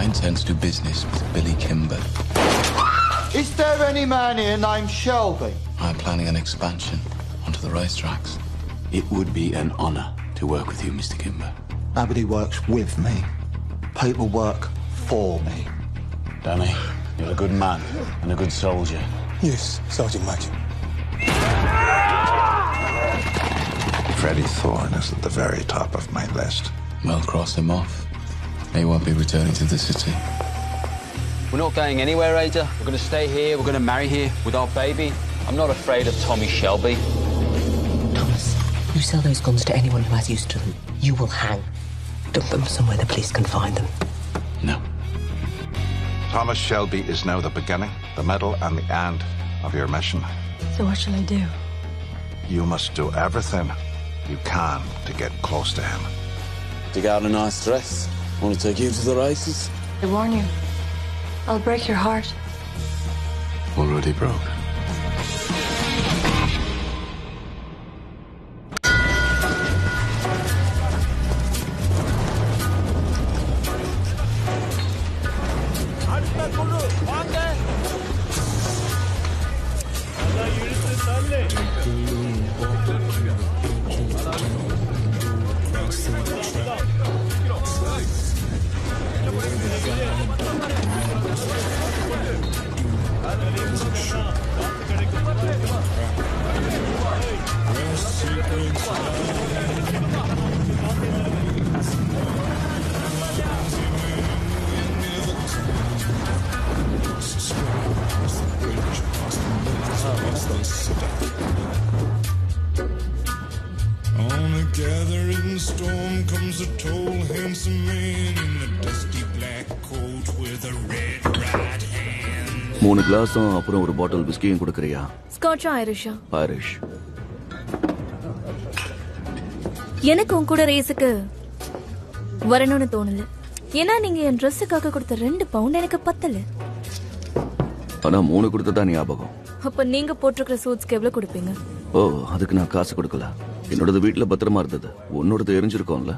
intend to do business with Billy Kimber. Is there any man here named Shelby? I'm planning an expansion onto the racetracks. It would be an honor to work with you, Mr. Kimber. Nobody works with me. People work for me. Danny, you're a good man and a good soldier. Yes, Sergeant Major. Freddie Thorne is at the very top of my list. Well, cross him off. He won't be returning to the city. We're not going anywhere, Ada. We're going to stay here. We're going to marry here with our baby. I'm not afraid of Tommy Shelby. Thomas, you sell those guns to anyone who has use to them, you will hang. Dump them somewhere the police can find them. No. Thomas Shelby is now the beginning, the middle, and the end of your mission. So what shall I do? You must do everything you can to get close to him. Dig out a nice dress. Want to take you to the races? I warn you, I'll break your heart. Already broke. On a gathering storm comes a tall, handsome man in a dusty black coat with a red right hand. 3 கிளாஸும் அப்புறம் ஒரு பாட்டில் விஸ்கியும் கொடுக்கறியா? ஸ்காட்சா ஐரிஷா? Irish. எனக்கு உன் கூட ரேஸுக்கு வரணும்னு தோணல. ஏன்னா நீங்க என் ட்ரெஸ்ஸுக்காக கொடுத்த 2 பவுண்ட் எனக்கு பத்தல. ஆனா 3 கொடுத்ததா ஞாபகம். அப்ப நீங்க போட்டிருக்கிற சூட்ஸ்க்கு எவ்வளவு கொடுப்பீங்க? ஓ, அதுக்கு நான் காசு கொடுக்கல. என்னோடது வீட்டுல பத்திரமா இருந்தது. உன்னோடது எரிஞ்சிருக்கோம்ல.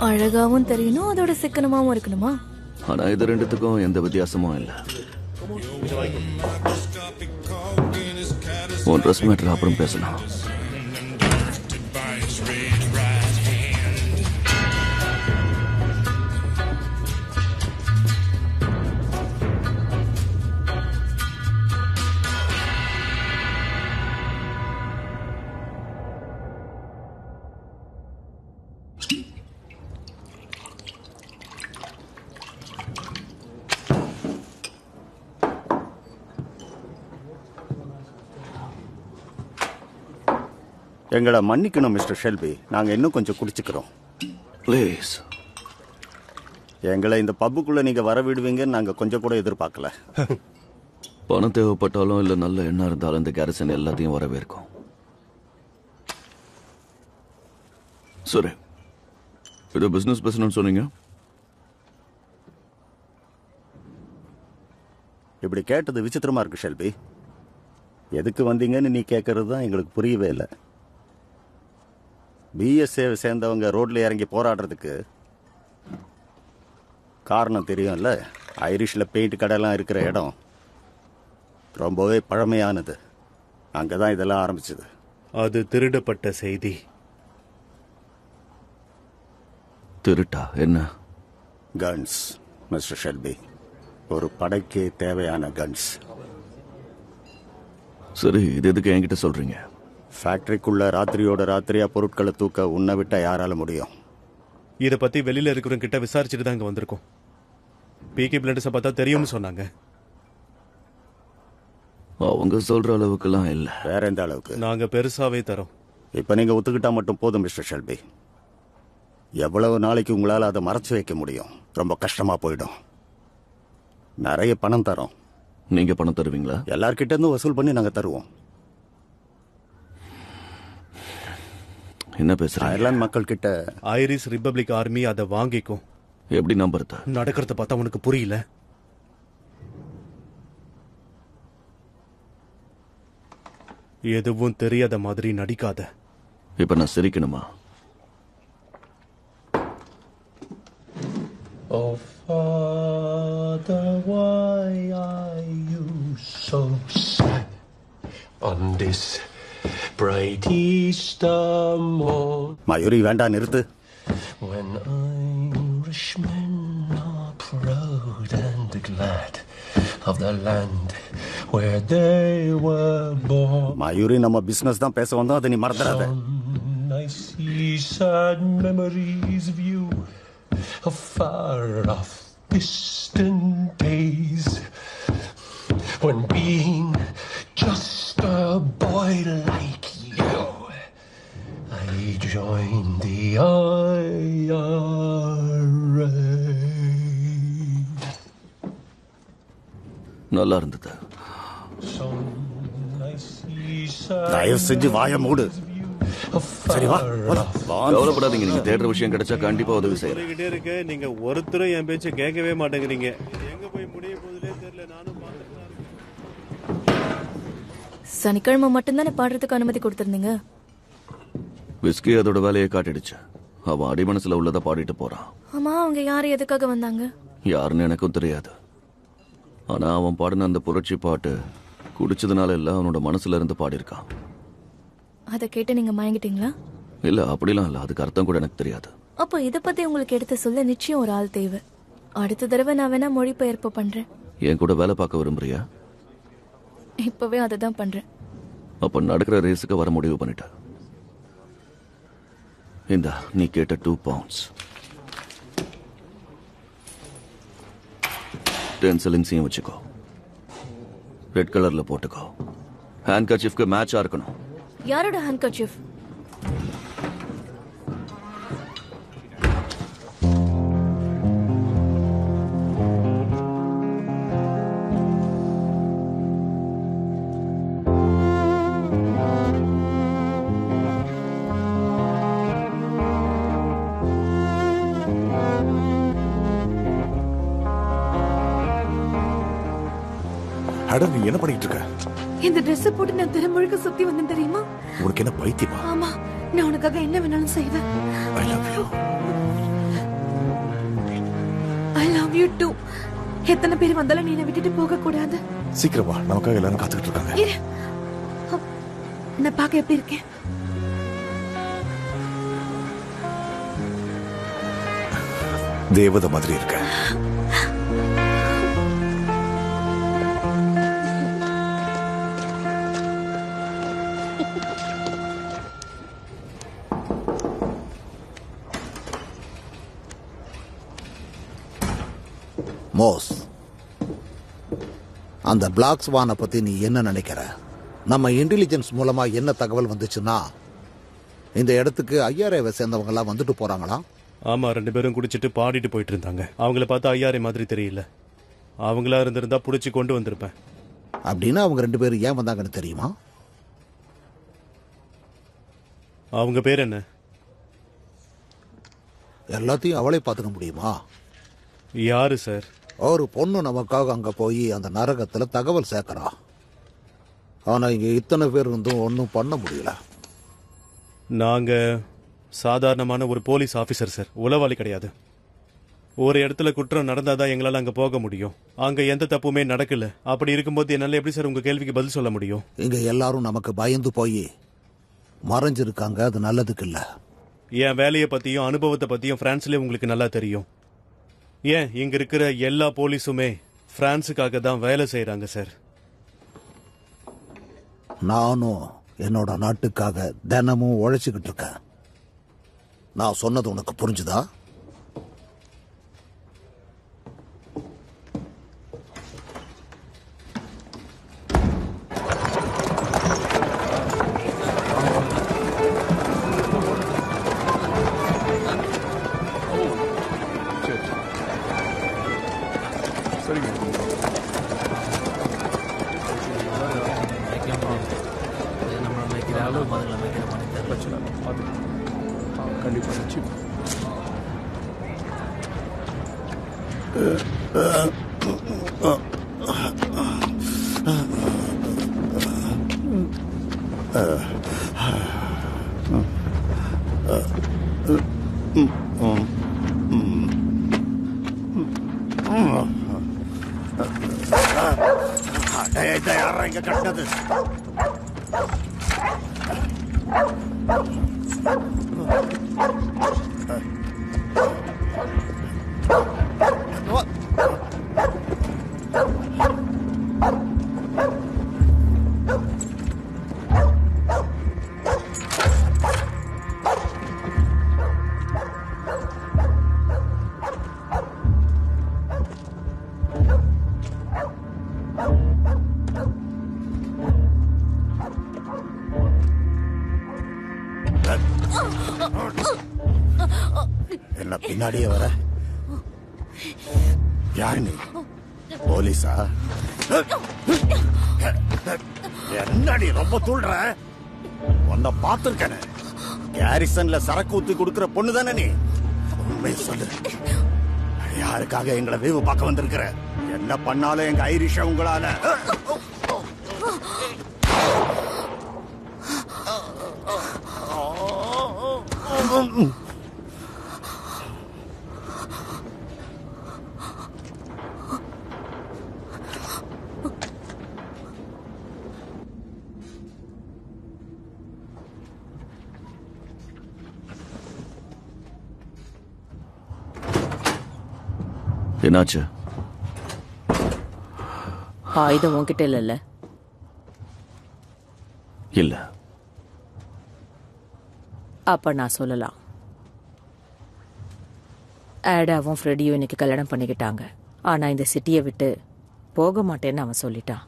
அழகாவும் தெரியணும், அதோட சிக்கனமாவும் இருக்கணுமா? ஆனா இது ரெண்டுத்துக்கும் எந்த வித்தியாசமும் இல்ல. உன் ட்ரெஸ் மேட்டர் அப்புறம் பேசலாம். எங்களை மன்னிக்கணும் மிஸ்டர் ஷெல்பி, நாங்கள் இன்னும் கொஞ்சம் குடிச்சுக்கிறோம். ப்ளீஸ். எங்களை இந்த பப்புக்குள்ளே நீங்கள் வர விடுவீங்கன்னு நாங்கள் கொஞ்சம் கூட எதிர்பார்க்கல. பணம் தேவைப்பட்டாலும் இல்லை நல்ல எண்ணம் இருந்தாலும் இந்த கேரசன் எல்லாத்தையும் வரவேற்கும். சரி, இது பிஸ்னஸ் பேசணும்னு சொன்னீங்க. இப்படி கேட்டது விசித்திரமா இருக்கு ஷெல்பி. எதுக்கு வந்தீங்கன்னு நீ கேட்கறது தான் எங்களுக்கு புரியவே இல்லை. பிஎஸ்ஏவை சேர்ந்தவங்க ரோட்ல இறங்கி போராடுறதுக்கு காரணம் தெரியும்ல. ஐரிஷில் பெயிண்ட் கடையெல்லாம் இருக்கிற இடம் ரொம்பவே பழமையானது. அங்கே தான் இதெல்லாம் ஆரம்பிச்சது. அது திருடப்பட்ட செய்தி. திருட்டா? என்ன? கன்ஸ் மிஸ்டர் ஷெல்பி, ஒரு படைக்கு தேவையான கன்ஸ். சரி, இது எதுக்கு என்கிட்ட சொல்றீங்க? ஃபேக்டரிக்குள்ள ராத்திரியோட ராத்திரியா பொருட்களை தூக்க உன்னை விட்டா யாரால முடியும்? இதை பத்தி வெளியில இருக்கிறவங்க கிட்ட விசாரிச்சுட்டு தான் இங்க வந்திருக்கோம். பிகே பிளண்டர்ஸை பார்த்தா தெரியும்னு சொன்னாங்க. அவங்க சொல்ற அளவுக்குலாம் இல்ல. வேற எந்த அளவுக்கு? நாங்க பெருசாவே தரோம். இப்ப நீங்க ஒத்துக்கிட்டா மட்டும் போதும் மிஸ்டர் ஷெல்பி. எவ்வளவு நாளைக்கு உங்களால அதை மறைச்சு வைக்க முடியும்? ரொம்ப கஷ்டமா போயிடும். நிறைய பணம் தரோம். நீங்க பணம் தருவீங்களா? எல்லார்கிட்ட இருந்து வசூல் பண்ணி நாங்க தருவோம். என்ன பேசுறீங்க? அயர்லாந்து மக்கள் கிட்ட ஐரிஷ் ரிபப்ளிக் ஆர்மி அதை வாங்கிக்கும். எப்படி நம்புறது? நடக்கிறத பார்த்தா உனக்கு புரியல. எதுவும் தெரியாத மாதிரி நடிக்காத. இப்ப நான் சிரிக்கணுமா? Oh, Father, why are you so sad on this bright Easter morn? Mayuri வேண்டாம், நிறுத்து. When Irishmen are proud and glad of the land where they were born. Mayuri, நம்ம பிசினஸ் தான் பேச வந்தோம், அதை நீ மறந்துடாத. I see sad memories of you of far off distant days when being just a boy like you I joined the IRA. நல்லா இருந்தது. தயவு செஞ்சு வாய மூடு. சரி வா. கவலைப்படாதீங்க, நீங்க தேடுற விஷயம் கிடைச்சா கண்டிப்பா உதவி செய்யறேன். இருக்கு, நீங்க ஒருத்தரும் என் பேச்ச கேட்கவே மாட்டேங்கிறீங்க. எங்க போய் முடிய போகுதுனே தெரியல. நானும் சனிக்கிழமை மட்டும்தானே பாடுறதுக்கு அனுமதி கொடுத்திருந்தீங்க. விஸ்கி அதோட வேலையை காட்டிடுச்சு. அவன் அடிமனசுல உள்ளதை பாடிட்டு போறான். ஆமா, அவங்க யாரு எதுக்காக வந்தாங்க? யாருன்னு எனக்கும் தெரியாது. ஆனா அவன் பாடின அந்த புரட்சி பாட்டு குடிச்சதுனால இல்ல, அவனோட மனசுல இருந்து பாடியிருக்கான். அதை கேட்டு நீங்க மயங்கிட்டீங்களா? இல்ல, அப்படிலாம் இல்ல. அதுக்கு அர்த்தம் கூட எனக்கு தெரியாது. அப்போ இத பத்தி உங்களுக்கு எடுத்து சொல்ல நிச்சயம் ஒரு ஆள் தேவை. அடுத்த தடவை நான் வேணா மொழிபெயர்ப்பு பண்றேன். என் கூட வேலை பார்க்க விரும்புறியா? இப்பவே அதை தான் பண்றேன். அப்ப நடக்கிற ரேஸுக்கு வர முடிவு பண்ணிட்டேன். இந்தா, நீ கேட்ட 2 பவுண்ட்ஸ் 10 சில்லிங்ஸையும் வச்சுக்கோ. ரெட் கலர்ல போட்டுக்கோ. ஹேண்ட் கர்ச்சீஃப்க்கு மேட்சா இருக்கணும். யாரோட ஹேண்ட் கர்ச்சீஃப்? அட, நீ என்ன பண்ணிட்டு இருக்க? இந்த Dress போட்டு நான் தினமுழுக்க சுத்தி வந்தேன் தெரியுமா? உனக்கு என்ன பைத்தியமா? ஆமா, நான் உனக்காக என்ன வேணாலும் செய்வேன். I love you. I love you too. எத்தனை பேர் வந்தாலும் நீ என்னை விட்டுட்டு போக கூடாது. சீக்கிரம் வா, நமக்காக எல்லாரும் காத்துக்கிட்டு இருக்காங்க. இரு. நான் பார்க்க எப்படி இருக்கேன்? தேவதை மாதிரி இருக்க. மோஸ், அந்த பிளாக் ஸ்வானை பத்தி நீ என்ன நினைக்கிற? நம்ம இன்டெலிஜென்ஸ் மூலமா என்ன தகவல் வந்துச்சுன்னா, இந்த இடத்துக்கு ஐஆர்ஏவை சேர்ந்தவங்க எல்லாம் வந்துட்டு போறாங்களா? ஆமா, 2 பேரும் குடிச்சிட்டு பாடிட்டு போயிட்டு இருந்தாங்க. அவங்கள பார்த்தா ஐஆர்ஏ மாதிரி தெரியல. அவங்களா இருந்திருந்தா புடிச்சு கொண்டு வந்திருப்பேன். அப்படின்னா அவங்க 2 பேரும் ஏன் வந்தாங்கன்னு தெரியுமா? அவங்க பேர் என்ன? எல்லாத்தையும் அவளே பார்த்துக்க முடியுமா? யாரு சார்? ஒரு பொண்ணு நமக்காக அங்க போய் அந்த நரகத்துல தகவல் சேர்க்கிறா. ஆனா இங்க இத்தனை பேர் இருந்தும் ஒன்னும் பண்ண முடியல. நாங்க சாதாரணமான ஒரு போலீஸ் ஆபீசர் சார், உளவாளி கிடையாது. ஒரு இடத்துல குற்றம் நடந்தாதான் எங்களால அங்க போக முடியும். அங்க எந்த தப்புமே நடக்கல. அப்படி இருக்கும்போது என்னால எப்படி சார் உங்க கேள்விக்கு பதில் சொல்ல முடியும்? இங்க எல்லாரும் நமக்கு பயந்து போய் மறைஞ்சிருக்காங்க. அது நல்லதுக்கு இல்ல. என் வேலையை பத்தியும் அனுபவத்தை பத்தியும் பிரான்ஸ்லயே உங்களுக்கு நல்லா தெரியும். ஏன் இங்க இருக்கிற எல்லா போலீஸுமே பிரான்ஸுக்காக தான் வேலை செய்யறாங்க சார். நானும் என்னோட நாட்டுக்காக தினமும் உழைச்சுக்கிட்டு இருக்கேன். நான் சொன்னது உனக்கு புரிஞ்சுதா? யாரா இங்க கட்டினது? என்ன பின்னாடியே வர? யாரு நீ? போலீஸா? என்னடி ரொம்ப தூள்ற? உன்னை பார்த்திருக்கேன். கேரிசன்ல சரக்கு ஊத்தி கொடுக்கிற பொண்ணு தானே நீ? உண்மையை சொல்லு. யாருக்காக எங்களை வேவு பார்க்க வந்திருக்கிற? என்ன பண்ணாலும் எங்க ஐரிஷ உங்களால என்னாச்சு? ஆயுதம் உன்கிட்ட இல்ல? இல்ல. அப்ப நான் சொல்லலாம். ஆடாவும் ஃப்ரெடியும் இன்னைக்கு கல்யாணம் பண்ணிக்கிட்டாங்க. ஆனா இந்த சிட்டியை விட்டு போக மாட்டேன்னு அவன் சொல்லிட்டான்.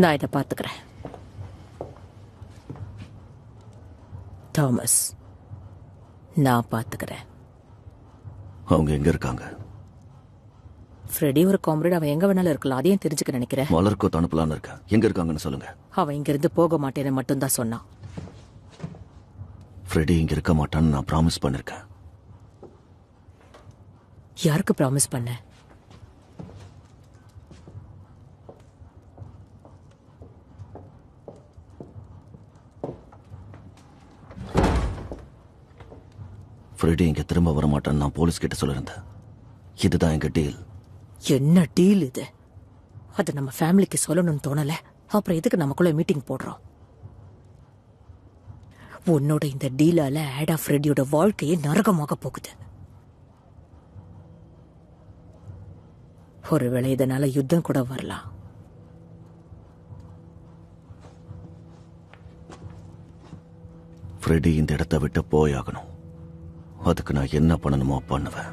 நான் இதை பார்த்துக்கிறேன். தாமஸ், நான் பார்த்துக்கிறேன். அவங்க எங்க இருக்காங்க? ஃப்ரெடி ஒரு காம்ரேட். அவன் எங்க வேணாலும் இருக்கலாம். அதையும் தெரிஞ்சுக்க நினைக்கிறேன். மலர்கோத் அனுப்பலான்னு இருக்கேன். எங்க இருக்காங்கன்னு சொல்லுங்க. அவன் இங்கிருந்து போக மாட்டேன்னு மட்டும்தான் சொன்னான். ஃப்ரெடி இங்க இருக்க மாட்டான்னு நான் ப்ராமிஸ் பண்ணிருக்கேன். யாருக்கு ப்ராமிஸ் பண்ண? ஃப்ரெடி இங்க திரும்ப வர மாட்டான்னு நான் போலீஸ் கிட்ட சொல்லிருந்தேன். இதுதான் எங்க டீல். என்ன டீல் இது? அது நம்ம ஃபேமிலிக்கு சொல்லணும்னு தோணல. அப்புறம் எதுக்கு நமக்குள்ள மீட்டிங் போடுறோம்? உன்னோட இந்த டீலால ஆடா ஃப்ரெடியோட வாழ்க்கையே நரகமாக போகுது. ஒருவேளை இதனால யுத்தம் கூட வரலாம். ஃப்ரெடி இந்த இடத்தை விட்டு போயாகணும். அதுக்கு நான் என்ன பண்ணணுமோ பண்ணுவேன்.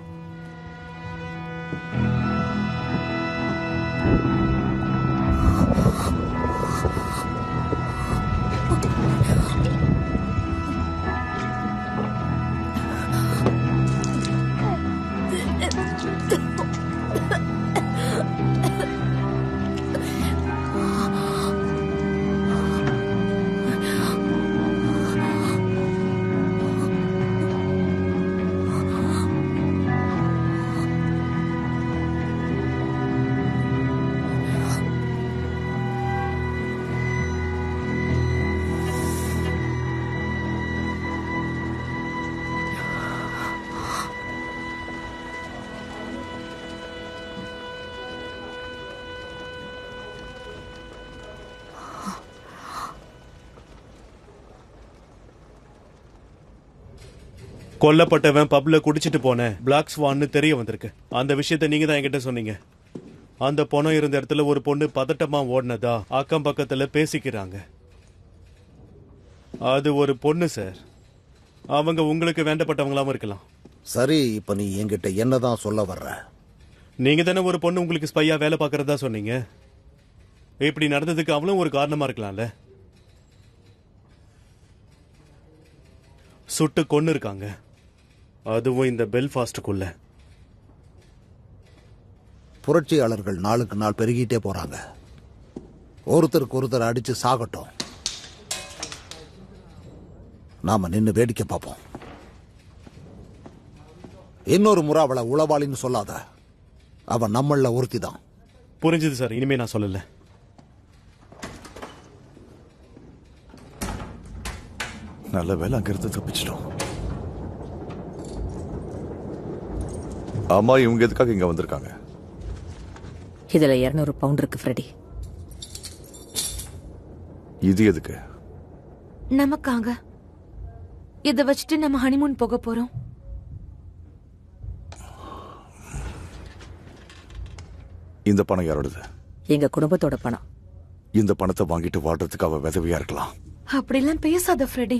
கொல்லப்பட்டவன் பப்ல குடிச்சிட்டு போன பிளாக் ஸ்வான்னு தெரிய வந்திருக்கு. அந்த விஷயத்த நீங்க தான் என்கிட்ட சொன்னீங்க. அந்த பணம் இருந்த இடத்துல ஒரு பொண்ணு பதட்டமா ஓடினதா அக்கம் பக்கத்துல பேசிக்கிறாங்க. அது ஒரு பொண்ணு சார். அவங்க உங்களுக்கு வேண்டப்பட்டவங்களாவும் இருக்கலாம். சரி, இப்ப நீ என்கிட்ட என்னதான் சொல்ல வர்ற? நீங்க தானே ஒரு பொண்ணு உங்களுக்கு ஸ்பையா வேலை பார்க்கறதா சொன்னீங்க. இப்படி நடந்ததுக்கு அவளும் ஒரு காரணமா இருக்கலாம்ல. சுட்டு கொன்னு இருக்காங்க. அதுவும் இந்த பெல்ஃபாஸ்டுக்குள்ள. புரட்சியாளர்கள் நாளுக்கு நாள் பெருகிட்டே போறாங்க. ஒருத்தருக்கு ஒருத்தர் அடிச்சு சாகட்டும், நாம நின்னு வேடிக்கை பார்ப்போம். இன்னொரு முறை அவளை உளவாளின்னு சொல்லாத. அவன் நம்மள ஒருத்தி தான். புரிஞ்சுது சார். இனிமே நான் சொல்லல. நல்ல வேலை அங்கிருந்து தப்பிச்சிட்டோம். அம்மா இவங்க எதுக்காக இங்க வந்திருக்காங்க? இதுல 200 பவுண்ட் இருக்கு ஃப்ரெடி. இது எதுக்கு? நமக்காக. இதை வச்சுட்டு நம்ம ஹனிமூன் போக போறோம். இந்த பணம் யாரோடது? எங்க குடும்பத்தோட பணம். இந்த பணத்தை வாங்கிட்டு வாழ்றதுக்கு அவ விதவியா இருக்கலாம். அப்படிலாம் பேசாத ஃப்ரெடி.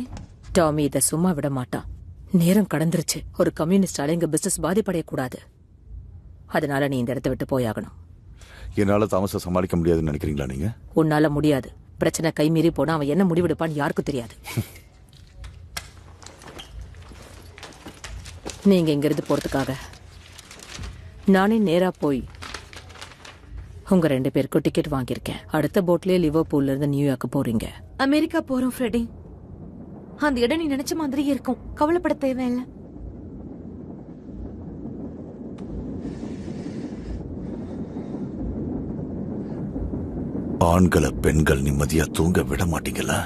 டாமி இதை சும்மா விட மாட்டான். நேரம் கடந்துருச்சு. ஒரு கம்யூனிஸ்டால எங்க பிசினஸ் பாதிப்படையக்கூடாது. அதனால நீ இந்த இடத்த விட்டு போயாகணும். என்னால தாமச சமாளிக்க முடியாதுன்னு நினைக்கிறீங்களா நீங்க? உன்னால முடியாது. பிரச்சனை கைமீறி போனா அவன் என்ன முடிவெடுப்பான்னு யாருக்கும் தெரியாது. நீங்க இங்கிருந்து போறதுக்காக நானே நேரா போய் உங்க 2 பேருக்கும் டிக்கெட் வாங்கியிருக்கேன். அடுத்த போட்லயே லிவர்பூல்ல இருந்து நியூயார்க்கு போறீங்க. அமெரிக்கா போறோம் ஃப்ரெடி. அந்த இடம் நீ நினைச்ச மாதிரி இருக்கும். கவலைப்பட தேவையில்லை. ஆண்களை பெண்கள் நிம்மதியா தூங்க விட மாட்டீங்களா?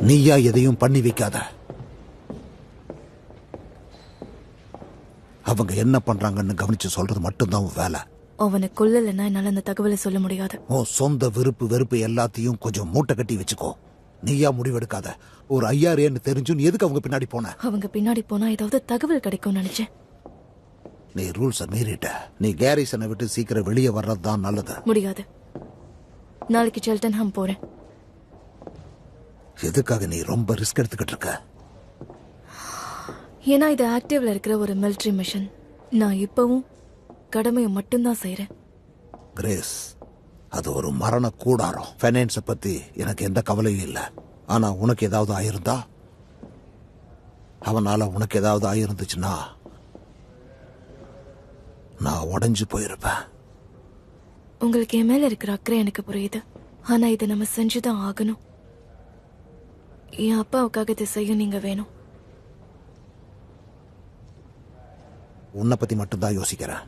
நீயா எதையும் பண்ணி வைக்காத. அவங்க என்ன பண்றாங்கன்னு கவனிச்சு சொல்றது மட்டும்தான் வேலை. அவனை கொல்லலைன்னா என்னால அந்த தகவலை சொல்ல முடியாது. உன் சொந்த வெறுப்பு எல்லாத்தையும் கொஞ்சம் மூட்டை கட்டி வச்சுக்கோ. நீயா முடிவெடுக்காத. ஒரு ஐயாரேன்னு தெரிஞ்சு நீ எதுக்கு அவங்க பின்னாடி போன? அவங்க பின்னாடி போனா ஏதாவது தகவல் கிடைக்கும் நினைச்சேன். நீ ரூல்ஸை மீறிட்ட. நீ கேரிசனை விட்டு சீக்கிரம் வெளியே வர்றதுதான் நல்லது. முடியாது. நாளைக்கு செல்டன்ஹாம் போறேன். எதுக்காக நீ ரொம்ப ரிஸ்க் எடுத்துக்கிட்டு இருக்க? ஏன்னா இது ஆக்டிவ்ல இருக்கிற ஒரு மிலிட்டரி மிஷன். நான் இப்பவும் கடமையை மட்டும்தான் செய்யறேன். கிரேஸ், அது ஒரு மரண கூடாரம். ஃபைனான்ஸ பத்தி எனக்கு எந்த கவலையும் இல்லை. ஆனா உனக்கு ஏதாவது ஆயிருந்தா, அவனால உனக்கு ஏதாவது ஆயிருந்துச்சுன்னா நான் உடைஞ்சு போயிருப்பேன். உங்களுக்கு என் மேல இருக்கிற அக்கறை எனக்கு புரியுது. ஆனா இதை நம்ம செஞ்சுதான் ஆகணும். என் அப்பாவுக்காக இதை செய்ய நீங்க வேணும். உன்னை பத்தி மட்டும்தான் யோசிக்கிறேன்.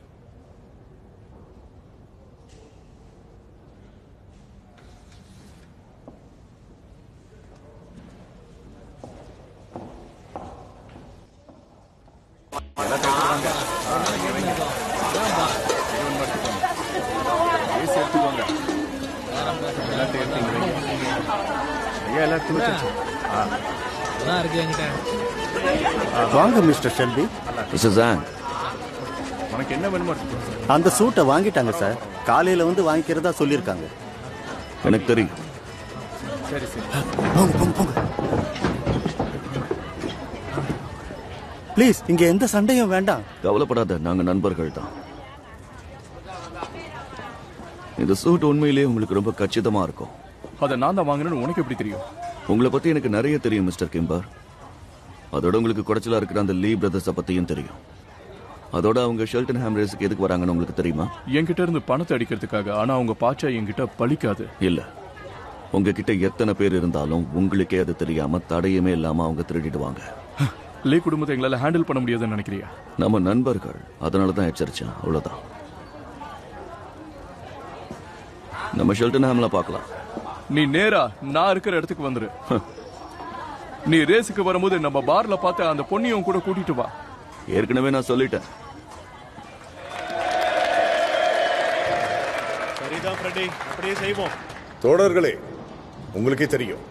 வாங்க மிஸ்டர் ஷெல்பி. உனக்கு என்ன வேணுமோ அந்த சூட்டை வாங்கிட்டாங்க சார். காலையில வந்து வாங்கிக்கிறதா சொல்லியிருக்காங்க. எனக்கு தெரியும். சரி சரி, போங்க. ப்ளீஸ், இங்க எந்த சண்டையும் வேண்டாம். கவலைப்படாத, நாங்க நண்பர்கள் தான். இந்த சூட் உண்மையிலேயே உங்களுக்கு ரொம்ப கச்சிதமா இருக்கும். அதை நான் தான் வாங்கினேன்னு உனக்கு எப்படி தெரியும்? உங்களை பத்தி எனக்கு நிறைய தெரியும் மிஸ்டர் கிம்பர். அதோட உங்களுக்கு குறைச்சலா இருக்கிற அந்த லீ பிரதர்ஸை பத்தியும் தெரியும். அதோட அவங்க ஷெல்டன்ஹாம் ரேஸுக்கு எதுக்கு வராங்கன்னு உங்களுக்கு தெரியுமா? என்கிட்ட இருந்து பணத்தை அடிக்கிறதுக்காக. ஆனா அவங்க பாச்சா என்கிட்ட பழிக்காது. இல்ல, உங்ககிட்ட எத்தனை பேர் இருந்தாலும் உங்களுக்கே அது தெரியாம தடையுமே இல்லாம அவங்க திருடிடுவாங்க. லீ குடும்பத்தை எங்களால ஹேண்டில் பண்ண முடியாதுன்னு நினைக்கிறியா? நம்ம நண்பர்கள், அதனாலதான் எச்சரிச்சேன், அவ்வளவுதான். நம்ம ஷெல்டன்ஹாம்ல பார்க்கலாம். நீ நேரா நான் இருக்கிற இடத்துக்கு வந்துரு. நீ ரேஸுக்கு வரும்போது நம்ம பார்ல பார்த்த அந்த பொண்ணையும் கூட கூட்டிட்டு வா. ஏற்கனவே நான் சொல்லிட்டேன். சரிதான் ஃப்ரெடி, அப்படியே செய்வோம். தோழர்களே, உங்களுக்கே தெரியும்,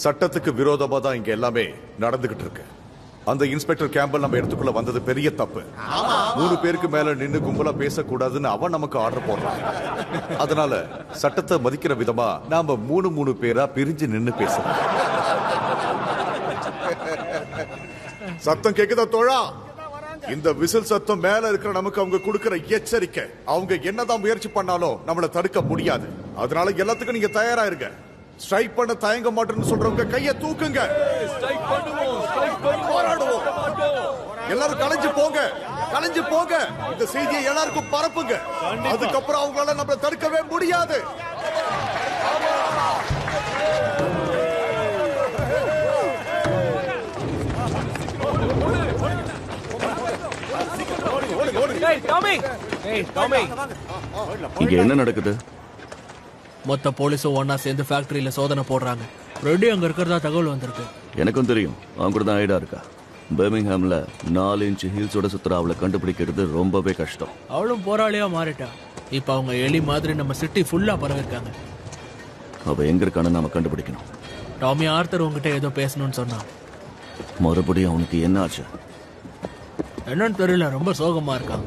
சட்டத்துக்கு விரோதமா தான் இங்க எல்லாமே நடந்துகிட்டு இருக்கு. அந்த இன்ஸ்பெக்டர் கேம்பல் நம்ம இடத்துக்குள்ள வந்தது பெரிய தப்பு. 3 பேருக்கு மேல நின்னு கும்பலா பேசக்கூடாதுன்னு அவன் நமக்கு ஆர்டர் போடுறான். அதனால சட்டத்தை மதிக்கிற விதமா நாம 3 பேரா பிரிஞ்சு நின்னு பேசுறோம். சத்தம் கேக்குதா தோழா? இந்த விசில் சத்தம் மேல இருக்கிற நமக்கு அவங்க கொடுக்கிற எச்சரிக்கை. அவங்க என்னதான் முயற்சி பண்ணாலும் நம்மளை தடுக்க முடியாது. அதனால எல்லாத்துக்கும் நீங்க தயாரா இருங்க. ஸ்ட்ரைக் பண்ண தயங்க மாட்டேன்னு சொல்றவங்க கையை தூக்குங்க. போராடுவோம். எல்லாரும் கலைஞ்சு போங்க, கலைஞ்சு போங்க. இந்த செய்தியை எல்லாருக்கும் பரப்புங்க. அதுக்கப்புறம் அவங்களால நம்மள தடுக்கவே முடியாது. இங்க என்ன நடக்குது? மொத்த போலீஸும் ஒன்னா சேர்ந்து ஃபேக்டரியில சோதனை போடுறாங்க. ரெடி அங்க இருக்கிறதா தகவல் வந்திருக்கு. எனக்கும் தெரியும். அவங்க கூட தான் ஐடா இருக்கா. பர்மிங்ஹாம்ல 4 இன்ச் ஹீல்ஸோட சுத்துற அவளை கண்டுபிடிக்கிறது ரொம்பவே கஷ்டம். அவளும் போராளியா மாறிட்டா. இப்ப அவங்க எலி மாதிரி நம்ம சிட்டி ஃபுல்லா பரவிருக்காங்க. அவ எங்க இருக்கான்னு நாம கண்டுபிடிக்கணும். டாமி ஆர்த்தர் உங்ககிட்ட ஏதோ பேசணும்னு சொன்னான். மறுபடியும் அவனுக்கு என்ன ஆச்சு? என்னன்னு தெரியல, ரொம்ப சோகமா இருக்கான்.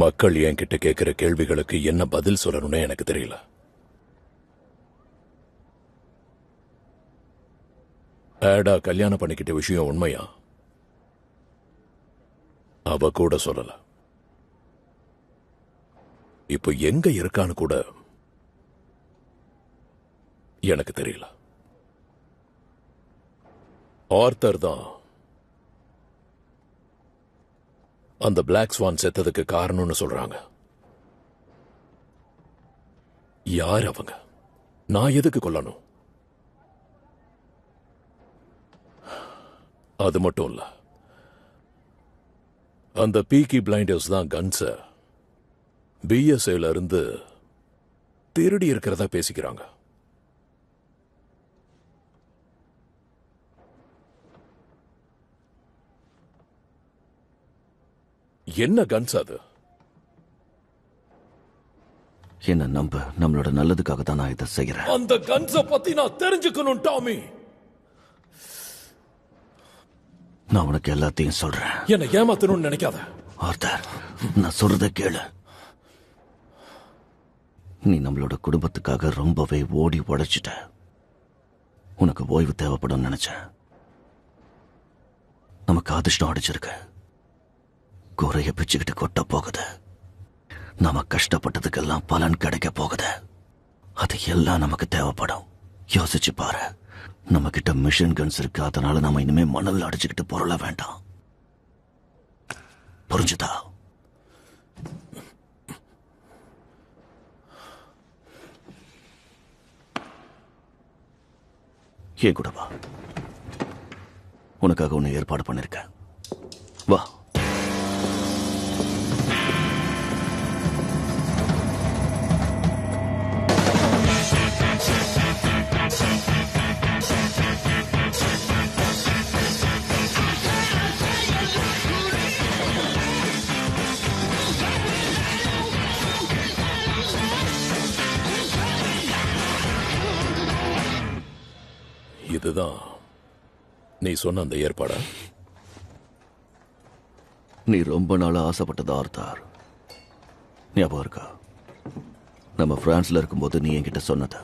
மக்கள் என்கிட்ட கேட்கிற கேள்விகளுக்கு என்ன பதில் சொல்லணும்னு எனக்கு தெரியல. ஆடா கல்யாணம் பண்ணிக்கிட்ட விஷயம் உண்மையா? அவ கூட சொல்லல. இப்போ எங்க இருக்கான்னு கூட எனக்கு தெரியல. ஆர்த்தர் தான் அந்த பிளாக் ஸ்வான் செத்ததுக்கு காரணம்னு சொல்றாங்க. யார் அவங்க? நான் எதுக்கு கொல்லணும்? அது மட்டும் இல்ல, அந்த பீக்கி பிளைண்டர்ஸ் தான் கன்ஸ பிஎஸ்ஏல இருந்து திருடி இருக்கிறதா பேசிக்கிறாங்க. என்ன கன்ஸ் அது? என்ன நம்ப, நம்மளோட நல்லதுக்காக தான் நான் இதை செய்யறேன். அந்த கன்ஸ பத்தி நான் தெரிஞ்சுக்கணும் டாமி. நான் உனக்கு எல்லாத்தையும் சொல்றேன். என்ன ஏமாத்தணும்னு நினைக்காத. ஆர்த்தர், நான் சொல்றத கேளு. நீ நம்மளோட குடும்பத்துக்காக ரொம்பவே ஓடி உழைச்சிட்ட. உனக்கு ஓய்வு தேவைப்படும் நினைச்சேன். நமக்கு அதிர்ஷ்டம் அடிச்சிருக்கு. குறைய பிச்சுக்கிட்டு கொட்ட போகுது. நாம கஷ்டப்பட்டதுக்கெல்லாம் பலன் கிடைக்க போகுது. அது எல்லாம் நமக்கு தேவைப்படும். யோசிச்சு பாரு. நம்ம கிட்ட மிஷின் கன்ஸ் இருக்கு. அதனால நாம இனிமே மணல் அடிச்சுக்கிட்டு பொருள வேண்டாம். புரிஞ்சுதா? ஏன் கூட வா. உனக்காக ஒன்னு ஏற்பாடு பண்ணிருக்கேன். வா. இதுதான் நீ சொன்ன அந்த ஏற்பாடா? நீ ரொம்ப நாளா ஆசைப்பட்டது ஆர்த்தார். ஞாபகம் இருக்கா? நம்ம பிரான்ஸ்ல இருக்கும்போது நீ என்கிட்ட சொன்னது.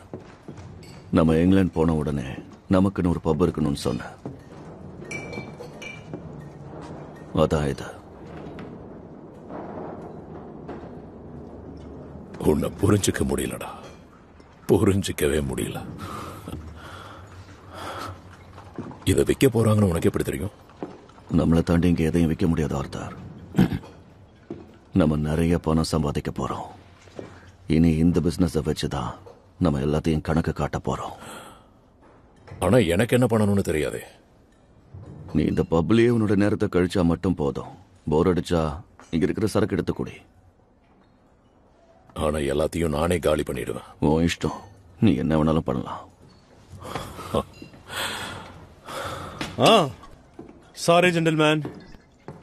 நம்ம இங்கிலாந்து போன உடனே நமக்குன்னு ஒரு பப் இருக்கணும்னு சொன்ன. அதான் இது. உன்னை புரிஞ்சுக்க முடியலடா. புரிஞ்சிக்கவே முடியல. இதை விற்க போறாங்கன்னு உனக்கு எப்படி தெரியும்? நம்மளை தாண்டி இங்க எதையும் விற்க முடியாது ஆர்த்தார். நம்ம நிறைய பணம் சம்பாதிக்க போறோம். இனி இந்த பிசினஸ் வச்சுதான் நம்ம எல்லாத்தையும் கணக்கு காட்ட போறோம். ஆனா எனக்கு என்ன பண்ணணும்னு தெரியாதே. நீ இந்த பப்லயே உன்னோட நேரத்தை கழிச்சா மட்டும் போதும். போர் அடிச்சா இங்க இருக்கிற சரக்கு எடுத்து குடி. ஆனா எல்லாத்தையும் நானே காலி பண்ணிடுவேன். உன் இஷ்டம். நீ என்ன வேணாலும் பண்ணலாம். சாரி ஜென்டில்மேன்,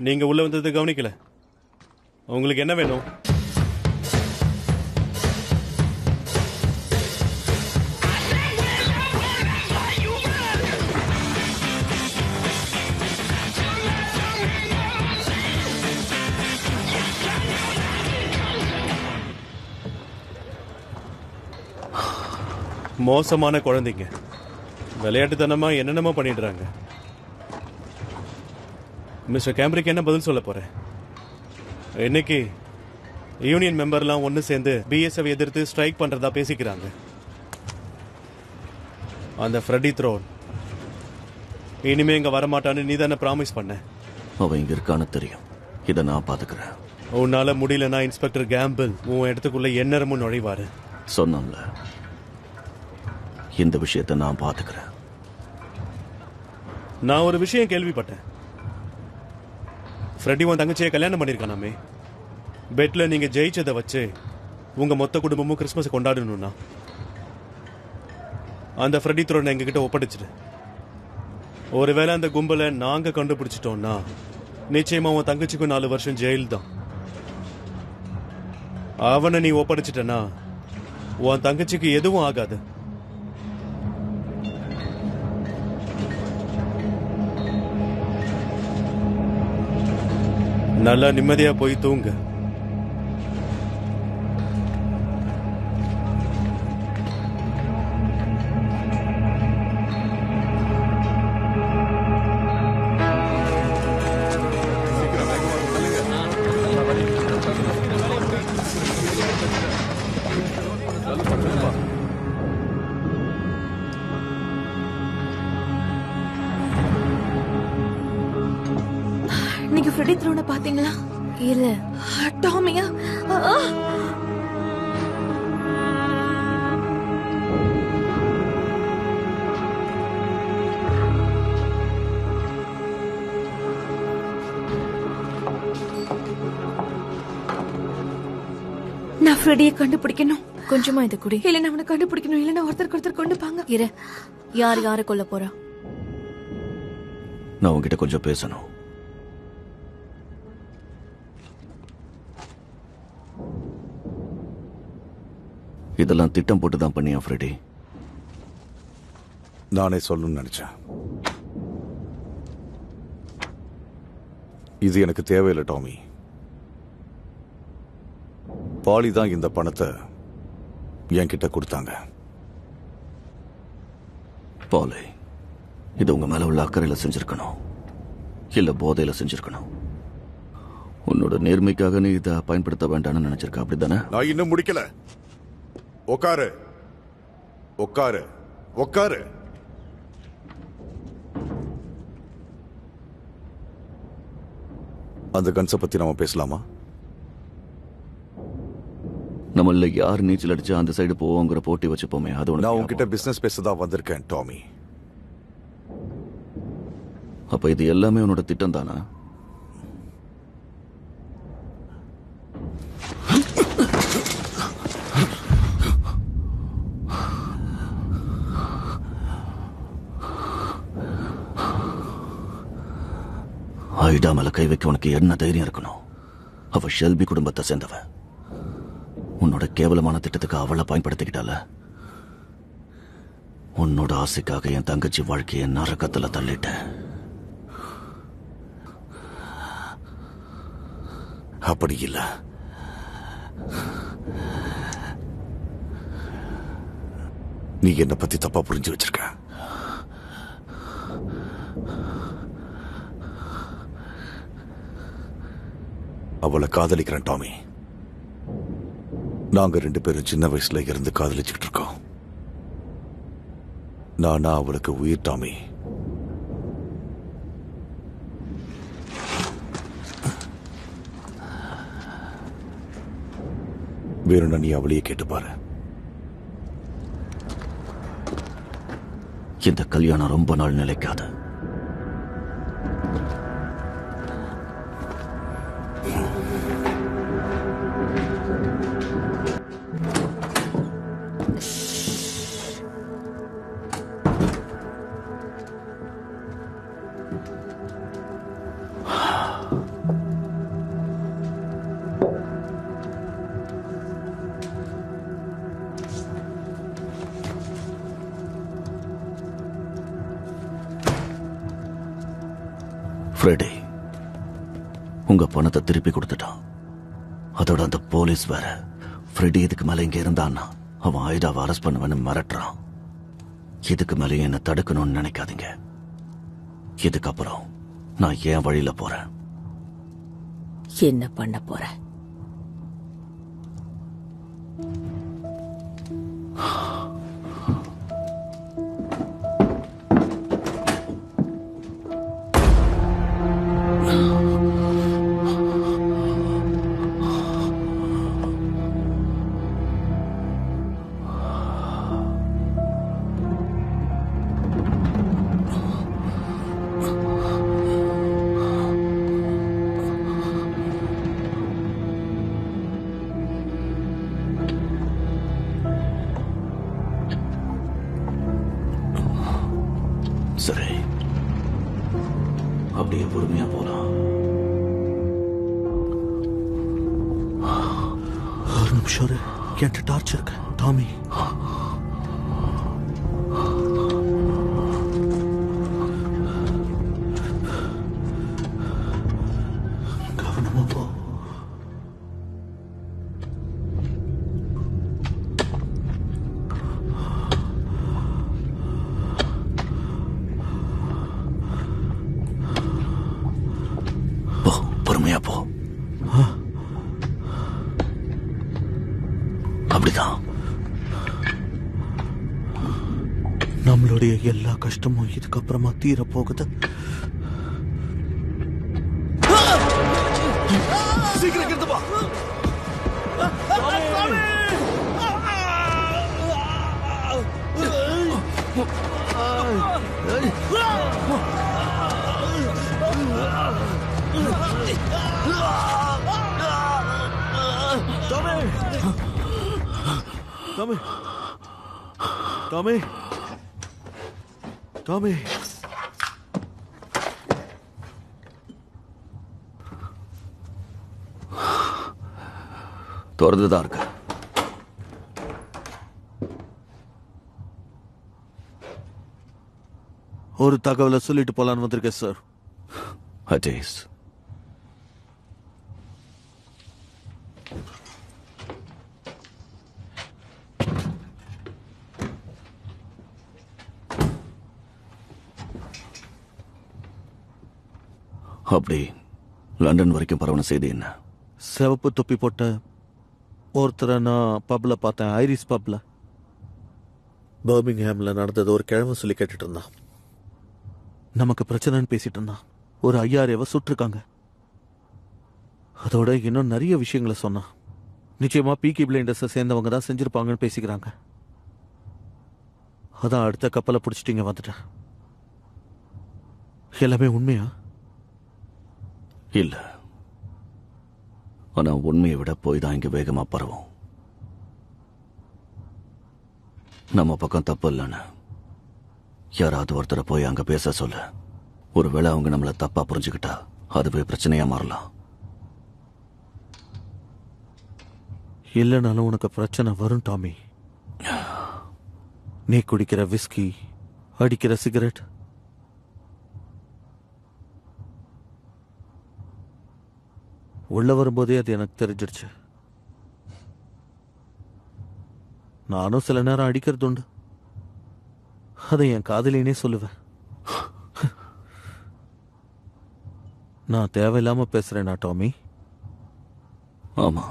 நீங்க உள்ள வந்தது கவனிக்கல. உங்களுக்கு என்ன வேணும்? மோசமான குழந்தைங்க விளையாட்டுத்தனமா என்னென்னமோ பண்ணிடுறாங்க. மிஸ்டர் கேம்பரிக்கு என்ன பதில் சொல்ல போறேன்? இன்னைக்கு யூனியன் மெம்பர்லாம் ஒன்று சேர்ந்து பிஎஸ்எஃப் எதிர்த்து ஸ்ட்ரைக் பண்றதா பேசிக்கிறாங்க. அந்த ஃப்ரெடி த்ரோன் இனிமே இங்க வரமாட்டான்னு நீ தானே ப்ராமிஸ் பண்ண. அவன் இங்க இருக்கான்னு தெரியும். இதை நான் பாத்துக்கிறேன். உன்னால முடியலன்னா இன்ஸ்பெக்டர் கேம்பிள் உன் இடத்துக்குள்ள எந்நேரமும் நுழைவாரு. சொன்னல, இந்த விஷயத்தை நான் பாத்துக்கிறேன். நான் ஒரு விஷயம் கேள்விப்பட்டேன். ஃப்ரெடி உன் தங்கச்சியை கல்யாணம் பண்ணிருக்கானாமே. பெட்ல நீங்க ஜெயிச்சதை வச்சு உங்க மொத்த குடும்பமும் கிறிஸ்மஸ் கொண்டாடணும்னா அந்த ஃப்ரெடி த்ரோனை எங்ககிட்ட ஒப்படைச்சிட்டு, ஒருவேளை அந்த கும்பலை நாங்க கண்டுபிடிச்சிட்டோம்னா நிச்சயமா உன் தங்கச்சிக்கும் 4 வருஷம் ஜெயில் தான். அவனை நீ ஒப்படைச்சிட்டனா உன் தங்கச்சிக்கு எதுவும் ஆகாது. நல்லா நிம்மதியா போய் தூங்க. நீங்க ஃப்ரெடி த்ரோனை பாத்தீங்களா? இல்ல. டாமியா? நான் ஃப்ரெடியை கண்டுபிடிக்கணும். கொஞ்சமா இது குடி. இல்ல அவனை கண்டுபிடிக்கணும். இல்லன்னா ஒருத்தருக்கு கொண்டுப்பாங்க. இரு, யார் யாரை கொல்ல போறா? நான் உங்ககிட்ட கொஞ்சம் பேசணும். இதெல்லாம் திட்டம் போட்டு தான் பண்ணியா ஃப்ரெடி? நானே சொல்லணும்னு நினைச்சேன். இது எனக்கு தேவையில்லை டாமி. பாலி தான் இந்த பணத்தை என்கிட்ட கொடுத்தாங்க. பாலி இது உங்க மேல உள்ள அக்கறையில செஞ்சிருக்கணும், இல்ல போதையில செஞ்சிருக்கணும். உன்னோட நேர்மைக்காக நீ இதை பயன்படுத்த வேண்டாம்னு நினைச்சிருக்க, அப்படித்தானே? நான் இன்னும் முடிக்கல. உட்காரு உட்காரு உட்காரு. அந்த கன்ஸை பத்தி நாம பேசலாமா? நம்மள யார் நீச்சல் அடிச்சா அந்த சைடு போவோங்கிற போட்டி வச்சுப்போமே, அது நான் உங்ககிட்ட பிசினஸ் பேசதான் வந்திருக்கேன் டாமி. அப்ப இது எல்லாமே உன்னோட திட்டம் தானா? ஐடா மேல கை வைக்க உனக்கு என்ன தைரியம் இருக்கணும்? அவ ஷெல்பி குடும்பத்தை சேர்ந்தவ. உன்னோட கேவலமான திட்டத்துக்கு அவளை பயன்படுத்திக்கிட்டால. உன்னோட ஆசைக்காக என் தங்கச்சி வாழ்க்கையை நரகத்துல தள்ளிட்ட. அப்படி இல்ல. நீ என்னை பத்தி தப்பா புரிஞ்சு வச்சிருக்க. அவளை காதலிக்கிறேன் டாமி. நாங்க 2 பேரும் சின்ன வயசுல இருந்து காதலிச்சுக்கிட்டு இருக்கோம். நானா அவளுக்கு உயிர் டாமி. வேணும்னா நீ அவளையே கேட்டு பாரு. இந்த கல்யாணம் ரொம்ப நாள் நிலைக்காது. ஃப்ரெடி உங்க பணத்தை திருப்பி கொடுத்துட்டான். அதோட அந்த போலீஸ் வேற ஃப்ரெடி இதுக்கு மேல இங்க இருந்தான்னா அவன் ஐடாவை அரெஸ்ட் பண்ணுவேன்னு மிரட்டுறான். இதுக்கு மேலே என்ன தடுக்கணும்னு நினைக்காதீங்க. இதுக்கப்புறம் நான் என் வழியில போறேன். என்ன பண்ண போற? சரி, அப்படியே பொறுமையா போலாம். ஒரு நிமிஷம் என்கிட்ட டார்ச் இருக்கு டாமி. கவனமா போ. பொறுமையா போ. அப்படிதான். நம்மளுடைய எல்லா கஷ்டமும் இதுக்கப்புறமா தீர போகுது. சீக்கிரம் கிட்டப்பா. Tommy! Tommy! Tommy! திறந்துதான் இருக்கு. ஒரு தகவலை சொல்லிட்டு போலான்னு வந்திருக்கேன் சார். அஜேஸ், அப்படி லண்டன் வரைக்கும் பரவன செய்தி என்ன? சிவப்பு தொப்பி போட்ட ஒருத்தரை நான் பப்ல பார்த்தேன். ஐரிஸ் பப்ல. பர்மிங்ஹாம்ல நடந்தது ஒரு கிழமை சொல்லி கேட்டுட்டு இருந்தான். நமக்கு பிரச்சனைன்னு பேசிட்டு இருந்தான். ஒரு 5000 சுட்டிருக்காங்க. அதோட இன்னும் நிறைய விஷயங்களை சொன்னான். நிச்சயமா பீக்கி பிளைண்டர்ஸை சேர்ந்தவங்க தான் செஞ்சிருப்பாங்கன்னு பேசிக்கிறாங்க. அதான் அடுத்த கப்பலை பிடிச்சிட்டு இங்க வந்துட்டேன். எல்லாமே உண்மையா? இல்ல, ஆனா உண்மையை விட போய் தான் இங்க வேகமா பரவும். நம்ம பக்கம் தப்பு இல்லைன்னு யாராவது ஒருத்தரை போய் அங்க பேச சொல்ல. ஒருவேளை அவங்க நம்மள தப்பா புரிஞ்சுக்கிட்டா அதுவே பிரச்சனையா மாறலாம். இல்லைனாலும் உனக்கு பிரச்சனை வரும் டாமி. நீ குடிக்கிற விஸ்கி, அடிக்கிற சிகரெட், உள்ள வரும்போதே அது எனக்கு தெரிஞ்சிடுச்சு. நானும் சில நேரம் அடிக்கிறது உண்டு. அதை என் காதலினே சொல்லுவேன். நான் தேவையில்லாம பேசுறேனா டாமி? ஆமா,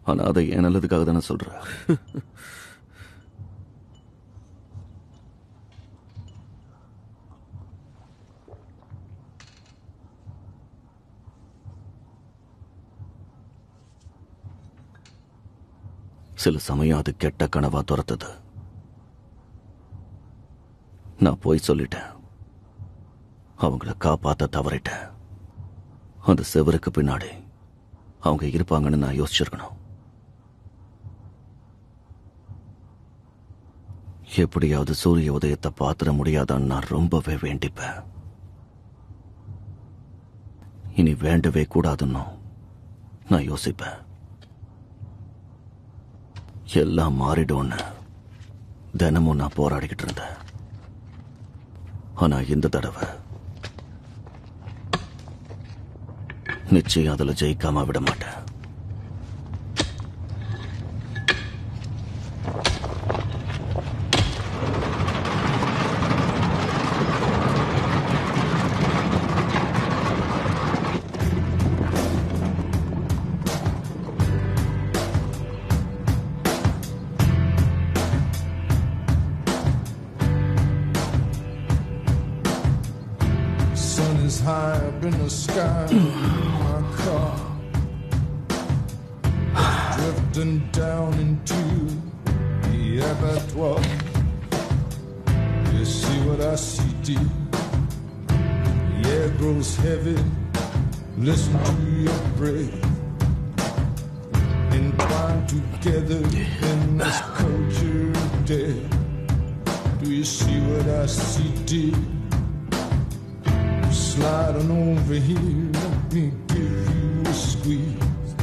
ஆனா அதை என் நல்லதுக்காக தானே சொல்றேன். சில சமயம் அது கெட்ட கனவா துரத்துது. நான் போய் சொல்லிட்டேன். அவங்கள காப்பாத்த தவறிட்டேன். அந்த செவருக்கு பின்னாடி அவங்க இருப்பாங்கன்னு நான் யோசிச்சிருக்கணும். எப்படியாவது சூரிய உதயத்தை பாத்திர முடியாதான்னு நான் ரொம்பவே வேண்டிப்பேன். இனி வேண்டவே கூடாதுன்னு நான் யோசிப்பேன். எல்லாம் மாறிடும்னு தினமும் நான் போராடிக்கிட்டு இருந்தேன். ஆனா இந்த தடவை நிச்சயம் அதுல ஜெயிக்காம விட மாட்டேன். Sun is high up in the sky in my car, drifting down into the abattoir. You see what I see, dear? The air grows heavy. Listen to your breath, entwined together in this culture of death. Do you see what I see, dear? Slide on over here, let me give you a squeeze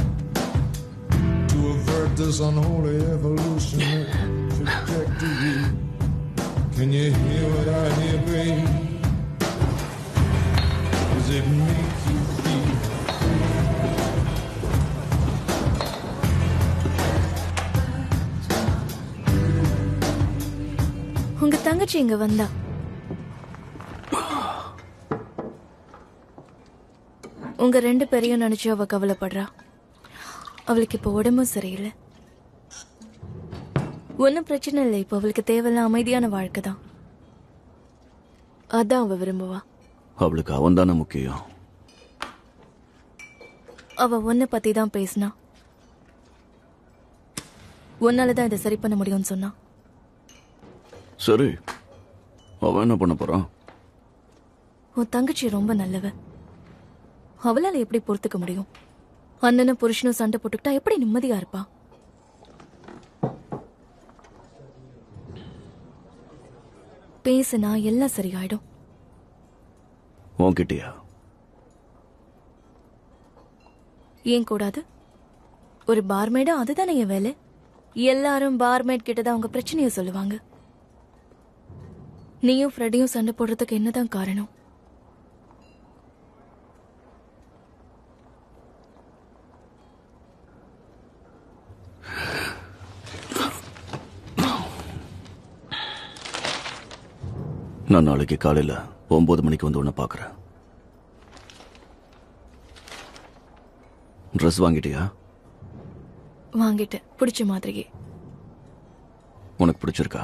to avert this unholy evolutionary trajectory. Can you hear what I hear, babe? Does it make you feel? உங்க தங்கச்சி இங்க வந்தா உங்க 2 பேரையும் நினைச்சு அவ கவலைப்படுறா. அவளுக்கு இப்ப உடம்பும் சரியில்லை. ஒன்னும் பிரச்சனை இல்லை. இப்ப அவளுக்கு தேவையில்ல அமைதியான வாழ்க்கை தான். அதான் அவ விரும்புவா. அவளுக்கு அவன் தானே முக்கியம். அவ ஒன்ன பத்தி தான் பேசினா. உன்னாலதான் இதை சரி பண்ண முடியும்னு சொன்னா. சரி, அவன் என்ன பண்ண போறான்? உன் தங்கச்சி ரொம்ப நல்லவ. அவளால எப்படி பொறுத்துக்க முடியும்? அண்ணனும் புருஷனும் சண்டை போட்டுக்கிட்டா எப்படி நிம்மதியா இருப்பா? பேசுனா எல்லாம் சரியாயிடும். உன்கிட்டயா? ஏன் கூடாது? ஒரு பார்மேடா அதுதானே என் வேலை. எல்லாரும் பார்மேட் கிட்டதான் அவங்க பிரச்சனைய சொல்லுவாங்க. நீயும் ஃப்ரெடியும் சண்டை போடுறதுக்கு என்னதான் காரணம்? நான் நாளைக்கு காலையில 9 மணிக்கு வந்து உன்னை பார்க்கறேன். ட்ரெஸ் வாங்கிட்டியா? வாங்கிட்டேன், பிடிச்ச மாதிரியே. உனக்கு பிடிச்சிருக்கா?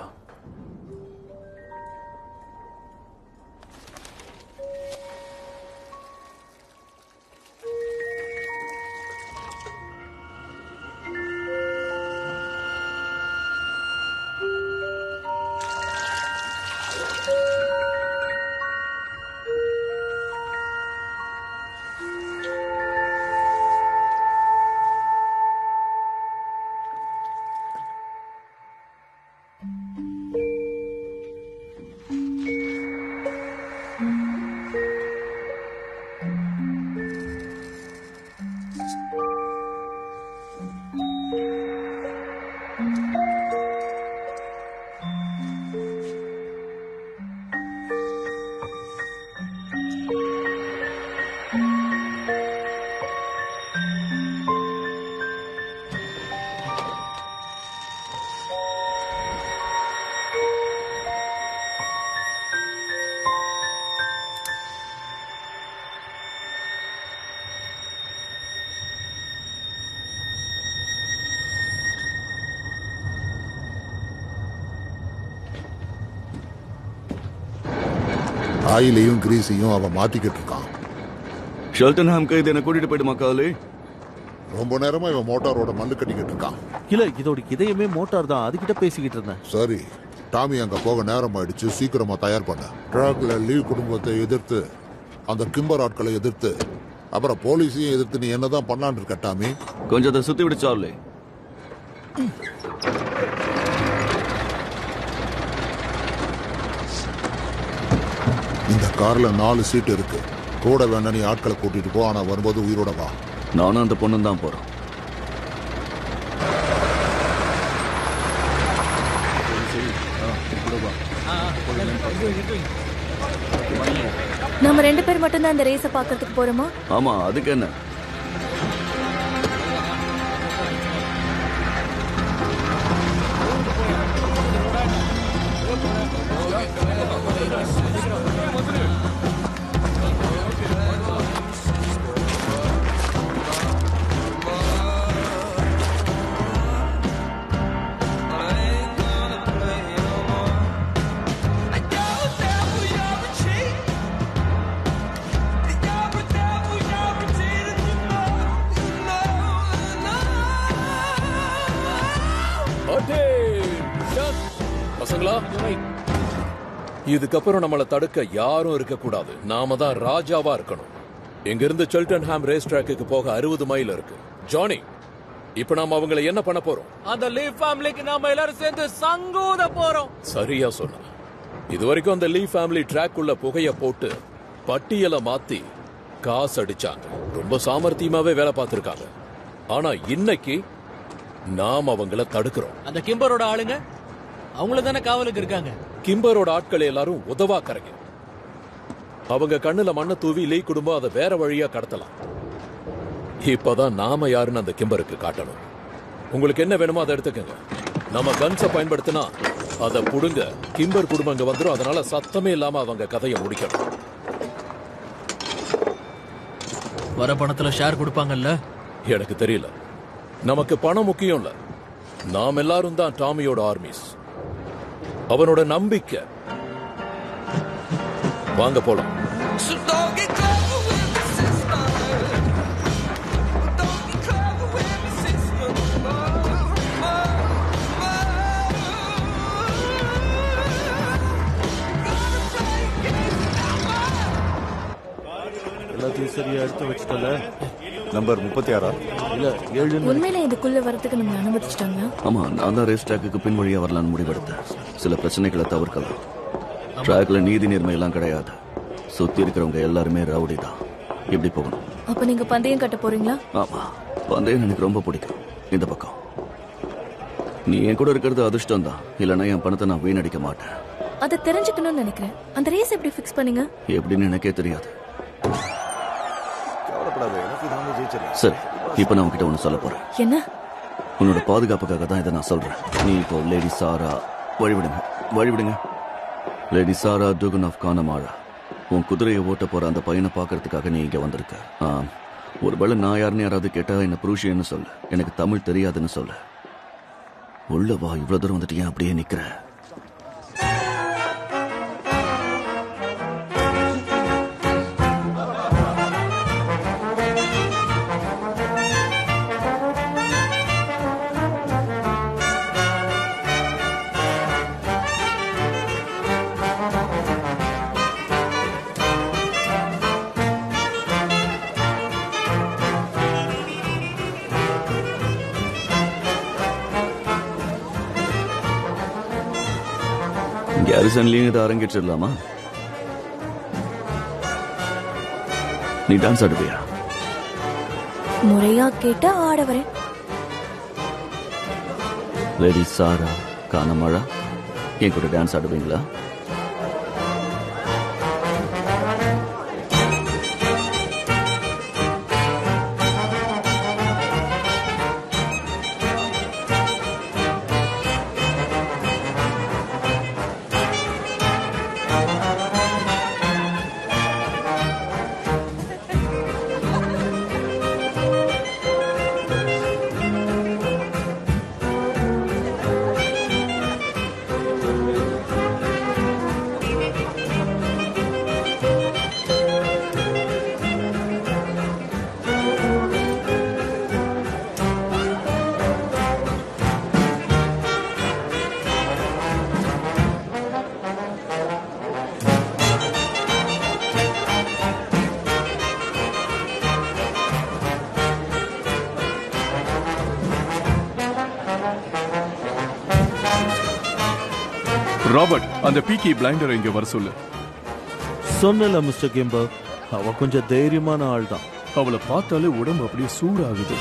ஆயிலையும் கிரீஸையும் அவன் மாத்திக்கிட்டு இருக்கான். ஷெல்டன்ஹாம்க்கு இதை என்ன கூட்டிட்டு போயிடுமா காலி? ரொம்ப நேரமா இவன் மோட்டாரோட மல்லு கட்டிக்கிட்டு இருக்கான். இல்ல, இதோட இதயமே மோட்டார் தான். அதுகிட்ட பேசிக்கிட்டு இருந்தேன். சரி, டாமி அங்க போக நேரம் ஆயிடுச்சு. சீக்கிரமா தயார் பண்ண. ட்ராக்ல லீவ் குடும்பத்தை எதிர்த்து, அந்த கிம்பர் ஆட்களை எதிர்த்து, அப்புறம் போலீஸையும் எதிர்த்து நீ என்னதான் பண்ணலான்னு இருக்க டாமி? கொஞ்சம் அதை சுத்தி விடு சார்லி. இந்த கார்ல 4 சீட் இருக்கு. கூட வேணா நீ ஆட்களை கூட்டிட்டு போ. ஆனா வரும்போது உயிரோட வா. நானும் அந்த பொண்ணும் தான் போறோம். நம்ம 2 பேர் மட்டும் தான் இந்த ரேஸ பாக்கிறதுக்கு போறோமா? ஆமா, அதுக்கு என்ன? பசங்களா, இதுக்கப்புறம் நம்மள தடுக்க யாரும் இருக்கக்கூடாது. நாம தான் ராஜாவா இருக்கணும். இங்க இருந்து செல்டன்ஹாம் ரேஸ் ட்ராக்குக்கு போக 60 மைல் இருக்கு. ஜானி, இப்ப நாம அவங்களை என்ன பண்ண போறோம்? அந்த லீவ் ஃபேமிலிக்கு நாம எல்லாரும் சேர்ந்து சங்கூத போறோம். சரியா சொன்ன. இதுவரைக்கும் அந்த லீவ் ஃபேமிலி ட்ராக் உள்ள புகைய போட்டு பட்டியலை மாத்தி காசு அடிச்சாங்க. ரொம்ப சாமர்த்தியமாவே வேலை பார்த்திருக்காங்க. ஆனா இன்னைக்கு நாம் அவங்கள தடுக்கிறோம். அந்த கிம்பரோட ஆளுங்க அவங்கள தானே காவலுக்கு இருக்காங்க. கிம்பரோட ஆட்கள் எல்லாரும் உதவாக்கறங்க. அவங்க கண்ணுல மண்ணை தூவி லீ குடும்பம் அதை வேற வழியா கடத்தலாம். இப்பதான் நாம யாருன்னு அந்த கிம்பருக்கு காட்டணும். உங்களுக்கு என்ன வேணுமோ அதை எடுத்துக்கங்க. நம்ம கன்ஸை பயன்படுத்தினா அதை புடுங்க. கிம்பர் குடும்பம் இங்க வந்துடும். அதனால சத்தமே இல்லாம அவங்க கதையை முடிக்கணும். வர பணத்துல ஷேர் கொடுப்பாங்கல்ல? எனக்கு தெரியல. நமக்கு பணம் முக்கியம் இல்ல. நாம் எல்லாரும் தான் டாமியோட ஆர்மிஸ். அவனோட நம்பிக்கை. வாங்க போலாம். எல்லாத்தையும் சரியா எடுத்து வச்சுட்டல. நம்பர் 36 இல்ல 7. உண்மையில இதுக்குள்ள வரதுக்கு நம்ம அனுமதிச்சிட்டாங்க. ஆமா, நான் தான் ரேஸ் ட்ராக்குக்கு பின் வழியா வரலான்னு முடிவெடுத்தேன். சில பிரச்சனைகளை தவிர்க்கலாம். ட்ராக்ல நீதி நேர்மை எல்லாம் கிடையாது. சுத்தி இருக்கிறவங்க எல்லாருமே ரவுடி தான். எப்படி போகணும்? அப்ப நீங்க பந்தயம் கட்ட போறீங்களா? ஆமா, பந்தயம் எனக்கு ரொம்ப பிடிக்கும். இந்த பக்கம் நீ என் கூட இருக்கிறது அதிர்ஷ்டம் தான். இல்லைன்னா என் பணத்தை நான் வீணடிக்க மாட்டேன். அதை தெரிஞ்சுக்கணும்னு நினைக்கிறேன். அந்த ரேஸ் எப்படி ஃபிக்ஸ் பண்ணீங்க? எப்படின்னு எனக்கே தெரியாது. கவலைப்படாத, எனக்கு நாம ஜெயிச்சிடலாம். சரி, இப்ப நான் உன்கிட்ட ஒண்ணு சொல்ல போறேன். என்ன? உன்னோட பாதுகாப்புக்காக தான் இதை நான் சொல்றேன். நீ இப்போ லேடி சாரா வழிவிடுங்க. லேடி சாரா டுகன் ஆஃப் கானமாரா, உன் குதிரையை ஓட்ட போற அந்த பையனை பாக்குறதுக்காக நீ இங்க வந்திருக்க. ஒருவேளை நான் யாருன்னு யாராவது கேட்டா என்ன புருஷன்னு சொல்லு. எனக்கு தமிழ் தெரியாதுன்னு சொல்லு. உள்ள வா. இவ்வளவு தூரம் வந்துட்டு ஏன் அப்படியே நிக்கிற? கேரிசன்லயும் இதை அரங்கேற்றிடலாமா? நீ டான்ஸ் ஆடுவியா? முறையா கேட்டா ஆட வரேன். லேடி சாரா கானமாரா, என் கூட டான்ஸ் ஆடுவீங்களா? ராபர்ட், அந்த பீக்கி பிளைண்டர் இங்க வர சொல்லு. சொன்னல மிஸ்டர் கிம்பர், அவ கொஞ்சம் தைரியமான ஆள் தான். அவளை பார்த்தாலே உடம்பு அப்படியே சூடாகுது.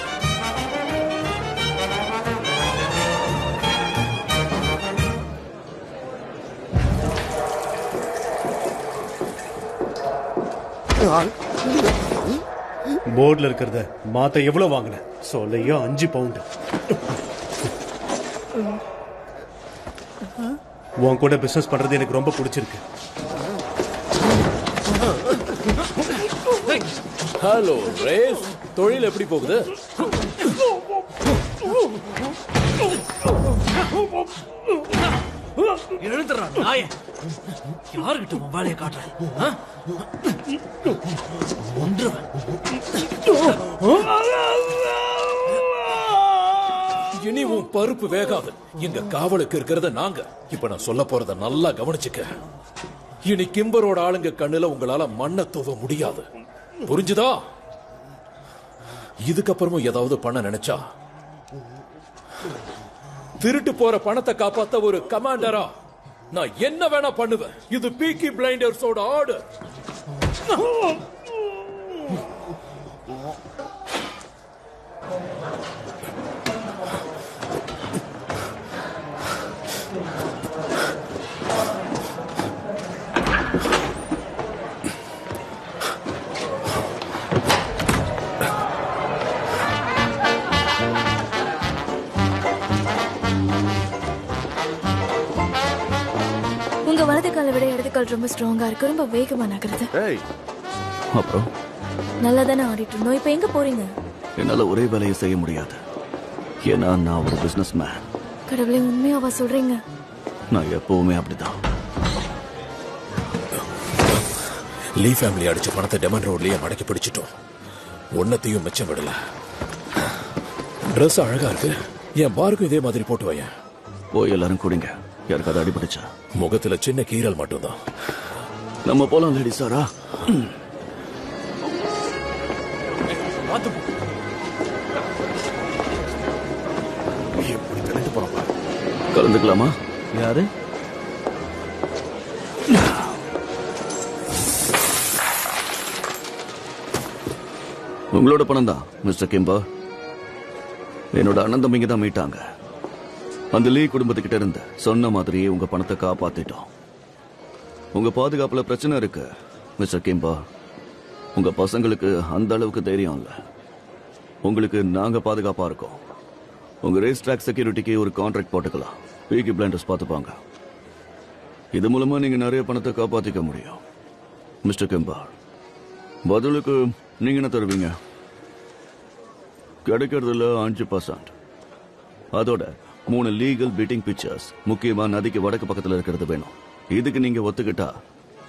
போர்ட்ல இருக்கிறத மாத்த எவ்வளவு வாங்கின? சொல்லையோ 5 பவுண்ட். உன் கூட பிசினஸ் பண்றது எனக்கு ரொம்ப பிடிச்சிருக்கு. ஹலோ ரேஸ், தொழில் எப்படி போகுது? எழுந்துறான் நாய. யாருகிட்ட உன் வேலையை காட்டுறேன்? இனி உன் பருப்பு வேகாது. இங்க காவலுக்கு இருக்கிறத நாங்க. இப்ப நான் சொல்ல போறத நல்லா கவனிச்சுக்க. இனி கிம்பரோட ஆளுங்க கண்ணுல உங்களால மண்ணை தூவ முடியாது. புரிஞ்சுதா? இதுக்கப்புறமும் ஏதாவது பண்ண நினைச்சா திருட்டு போற பணத்தை காப்பாத்த ஒரு கமாண்டரா நான் என்ன வேணா பண்ணுவேன். இது பீக்கி பிளைண்டர்ஸோட ஆர்டர். உங்க வலது காலை விட இடது கால் ரொம்ப ஸ்ட்ராங்கா இருக்கு. ரொம்ப வேகமா நகருது. அப்புறம் நல்லா தானே ஆடிட்டு இருந்தோம். இப்ப எங்க போறீங்க? என்னால ஒரே வேலையை செய்ய முடியாது. ஏன்னா நான் ஒரு பிசினஸ் மேன். கடவுளே, உண்மையாவா சொல்றீங்க? நான் எப்பவுமே அப்படிதான். லீ ஃபேமிலி அடிச்ச பணத்தை டெமன் ரோட்லயே மடக்கி பிடிச்சிட்டோம். ஒன்னத்தையும் மிச்சம் விடல. ட்ரெஸ் அழகா இருக்கு. என் பாருக்கும் இதே மாதிரி போட்டு வையன். போய் எல்லாரும் குடிங்க. யாருக்காவது அடிபடிச்சா? முகத்துல சின்ன கீரல் மட்டும்தான். நம்ம போலாம் லேடி சாரா. எப்படி கலந்து போறோம்? கலந்துக்கலாமா? யாரு? உங்களோட பணம் தான் மிஸ்டர் கிம்பர். என்னோட அண்ணன் தம்பிங்க தான் மீட்டாங்க. அந்த லீ குடும்பத்துக்கிட்ட இருந்து சொன்ன மாதிரியே உங்க பணத்தை காப்பாத்திட்டோம். உங்க பாதுகாப்புல பிரச்சனை இருக்கு மிஸ்டர் கிம்பர். உங்க பசங்களுக்கு அந்த அளவுக்கு தைரியம் இல்ல. உங்களுக்கு நாங்க பாதுகாப்பா இருக்கோம். உங்க ரேஸ் ட்ராக் செக்யூரிட்டிக்கு ஒரு கான்ட்ராக்ட் போட்டுக்கலாம். பீக்கி பிளைண்டர்ஸ் பார்த்துப்பாங்க. இது மூலமா நீங்க நிறைய பணத்தை காப்பாத்திக்க முடியும் மிஸ்டர் கிம்பர். பதிலுக்கு நீங்க என்ன தருவீங்க? கிடைக்கிறதுல 5%. அதோட 3 லீகல் பீட்டிங் பிக்சர்ஸ். முக்கியமா நதிக்கு வடக்கு பக்கத்துல இருக்கிறது வேணும். இதுக்கு நீங்க ஒத்துக்கிட்டா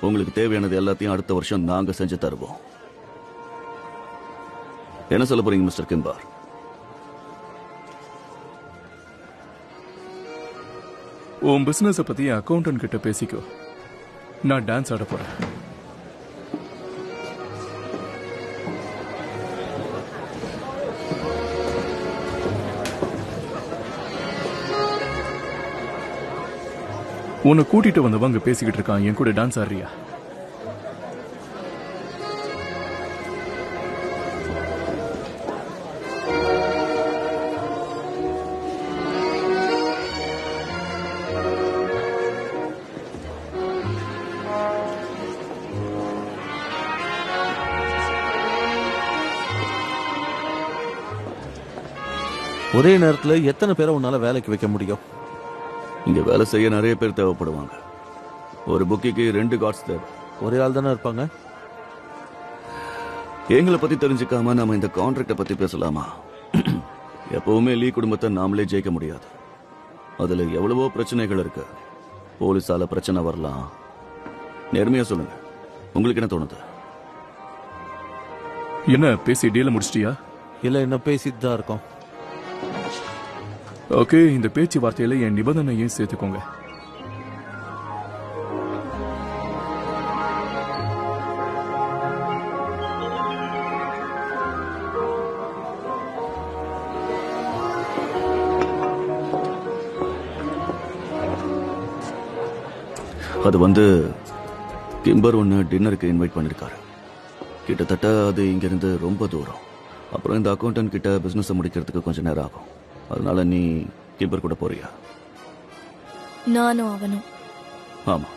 உங்களுக்கு தேவையானது எல்லாத்தையும் அடுத்த வருஷம் நாங்க செஞ்சு தருவோம். என்ன சொல்ல போறீங்க மிஸ்டர் கிம்பர்? உன் பிசினஸ் பத்தி அக்கௌண்டன்ட் கிட்ட பேசிக்கோ. நான் டான்ஸ் ஆட போறேன். உன்னை கூட்டிட்டு வந்தவங்க பேசிக்கிட்டு இருக்கான். என் கூட டான்ஸ் ஆடுறியா? ஒரே நேரத்துல எத்தனை பேரை உன்னால வேலைக்கு வைக்க முடியும்? இங்க வேலை செய்ய நிறைய பேர் தேவைப்படுவாங்க. ஒரு புக்கிக்கு 2 கார்ட்ஸ் தேவை. ஒரே ஆள் தானே இருப்பாங்க. எங்களை பத்தி தெரிஞ்சுக்காம நாம இந்த கான்ட்ராக்ட பத்தி பேசலாமா? எப்பவுமே லீ குடும்பத்தை நாமளே ஜெயிக்க முடியாது. அதுல எவ்வளவோ பிரச்சனைகள் இருக்கு. போலீஸால பிரச்சனை வரலாம். நேர்மையா சொல்லுங்க, உங்களுக்கு என்ன தோணுது? என்ன பேசி டீல முடிச்சிட்டியா? இல்ல, என்ன பேசிட்டு தான் இருக்கோம். ஓகே, இந்த பேச்சுவார்த்தையில என் நிபந்தனையும் சேர்த்துக்கோங்க. அது கிம்பர் ஒன்னு டின்னருக்கு இன்வைட் பண்ணிருக்காரு. கிட்டத்தட்ட அது இங்கிருந்து ரொம்ப தூரம். அப்புறம் இந்த அக்கௌண்டன்ட் கிட்ட பிசினஸ் முடிக்கிறதுக்கு கொஞ்சம் நேரம் ஆகும். அதனால நீ கிம்பர் கூட போறியா? நானும் அவனும். ஆமா,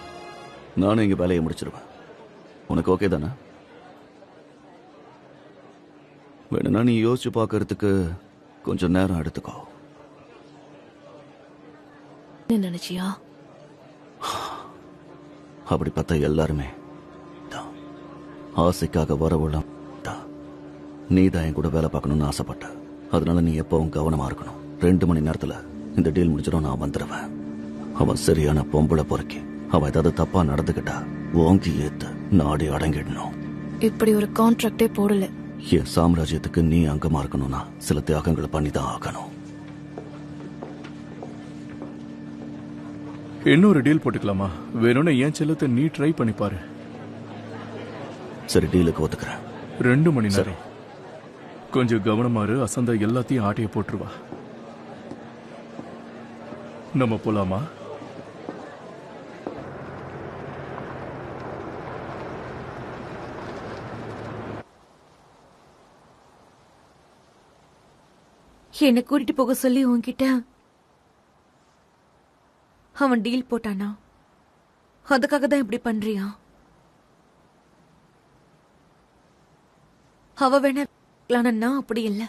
நானும் இங்க வேலையை முடிச்சிருவேன். உனக்கு ஓகே தானே? வேணும்னா நீ யோசிச்சு பார்க்கறதுக்கு கொஞ்சம் நேரம் எடுத்துக்கோ. என்ன நினைச்சியா? அப்படி பார்த்தா எல்லாருமே ஆசைக்காக வரவுள்ள நீ தான் என் கூட வேலை பார்க்கணும்னு ஆசைப்பட்ட. அதனால நீ எப்பவும் கவனமா இருக்கணும். 2 மணி நேரத்துல இந்த டீல் முடிஞ்சிடும். நான் வந்துடுவேன். அவன் சரியான பொம்பளை பொறுக்கி. அவன் ஏதாவது தப்பா நடந்துகிட்டா ஓங்கி ஏத்து நாடி அடங்கிடணும். இப்படி ஒரு கான்ட்ராக்டே போடல. என் சாம்ராஜ்யத்துக்கு நீ அங்கமா இருக்கணும்னா சில தியாகங்களை பண்ணிதான் ஆகணும். இன்னொரு டீல் போட்டுக்கலாமா? வேணும்னா என் செல்லத்தை நீ ட்ரை பண்ணி பாரு. சரி, டீலுக்கு ஒத்துக்கிறேன். 2 மணி நேரம். கொஞ்சம் கவனமாரு, அசந்தா எல்லாத்தையும் ஆட்டைய போட்டுருவா. நம்ம போலாமா? என்ன கூட்டிட்டு போக சொல்லி உன்கிட்ட அவன் டீல் போட்டானா? அதுக்காக தான் இப்படி பண்றியா? அவ வேணா நான் அப்படி இல்லை.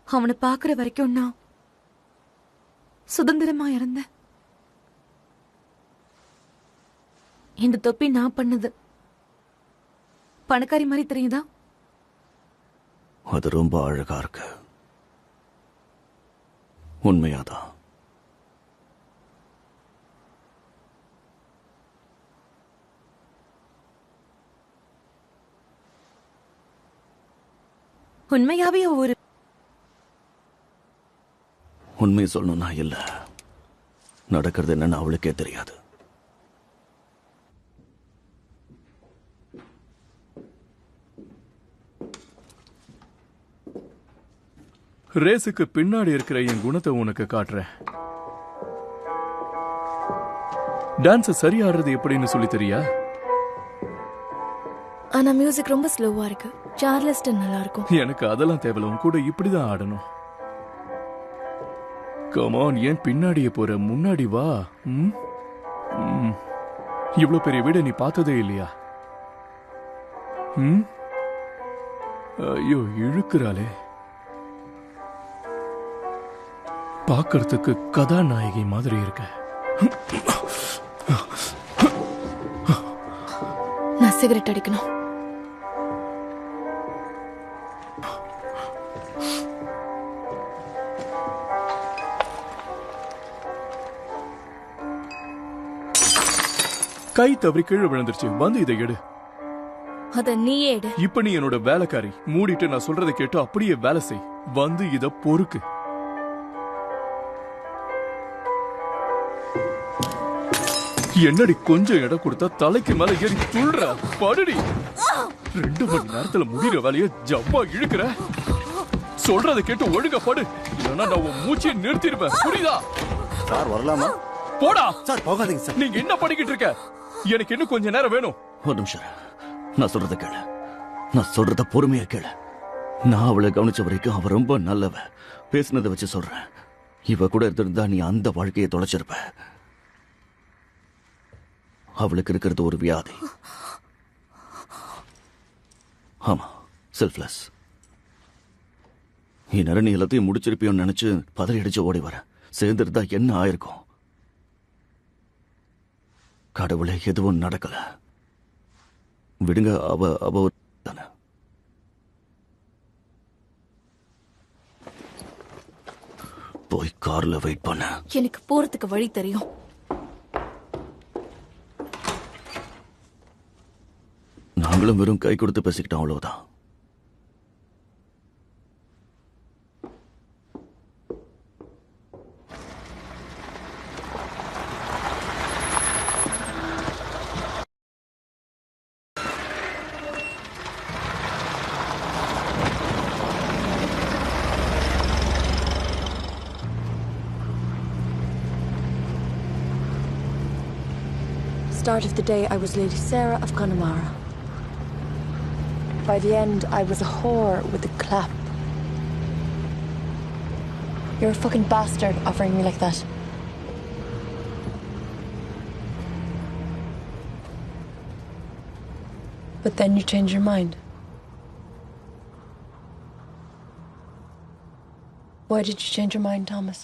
அவனை பாக்குற வரைக்கும் நான் சுதந்திரமா இருந்த. இந்த தொப்பி நான் பண்ணது. பணக்காரி மாதிரி தெரியுதா? அது ரொம்ப அழகா இருக்கு. உண்மையாதான். உண்மையாவே ஒரு உண்மையை சொல்லணும்னா இல்ல, நடக்கிறது என்னன்னு அவளுக்கே தெரியாது. ரேஸுக்கு பின்னாடி இருக்கிற என் குணத்தை உனக்கு காட்டுறேன். டான்ஸ் சரியா ஆடுறது எப்படின்னு சொல்லி தெரியா? ஆனா மியூசிக் ரொம்ப ஸ்லோவா இருக்கு. சார்லஸ்டன் நல்லா இருக்கும். எனக்கு அதெல்லாம் தேவையில்ல, உன் கூட இப்படிதான் ஆடணும். கமான், ஏன் பின்னாடியே போற? முன்னாடி வா. இவ்வளவு பெரிய வீட நீ பார்த்ததே இல்லையா? ஐயோ, இழுக்கிறாளே. பார்க்கறதுக்கு கதாநாயகி மாதிரி இருக்க. நான் சிகரெட் அடிக்கணும். கை தவறி கீழே விழுந்துருச்சு. வந்து இதை எடு. அத நீயே எடு. இப்ப நீ என்னோட வேலைக்காரி. மூடிட்டு நான் சொல்றதை கேட்டு அப்படியே வேலை செய். வந்து இத பொறுக்கு. என்னடி கொஞ்சம் இடம் கொடுத்தா தலைக்கு மேல ஏறி துள்ற? படுடி. 2 மணி நேரத்துல முடிகிற வேலைய ஜம்மா இழுக்கிற. சொல்றதை கேட்டு ஒழுங்கா படு, இல்லைன்னா நான் உன் மூச்சையை நிறுத்திடுவேன். புரியுதா? சார் வரலாமா? போடா சார். போகாதீங்க சார். நீங்க என்ன பண்ணிக்கிட்டு இருக்க? எனக்கு இன்னும் கொஞ்ச நேரம் வேணும். ஒரு நிமிஷம், நான் சொல்றத கேளு. நான் சொல்றத பொறுமையா கேளு. நான் அவளை கவனிச்ச வரைக்கும் அவ ரொம்ப நல்லவ. பேசினதை வச்சு சொல்றேன். இவ கூட இருந்திருந்தா நீ அந்த வாழ்க்கையை தொலைச்சிருப்ப. அவளுக்கு இருக்கிறது ஒரு வியாதி. ஆமா, செல்ஃப்லெஸ். இந்நேரம் நீ எல்லாத்தையும் முடிச்சிருப்பியோன்னு நினைச்சு பதறி அடிச்சு ஓடி வர. சேர்ந்திருந்தா என்ன ஆயிருக்கும்? கடவுளே, எதுவும் நடக்கல. விடுங்க. அவ தானே. போய் கார்ல வெயிட் பண்ண. எனக்கு போறதுக்கு வழி தெரியும். நாங்களும் வெறும் கை கொடுத்து பேசிக்கிட்டோம், அவ்வளவுதான். Start of the day, I was Lady Sarah of Connemara. By the end, I was a whore with a clap. You're a fucking bastard offering me like that. But then you change your mind. Why did you change your mind, Thomas?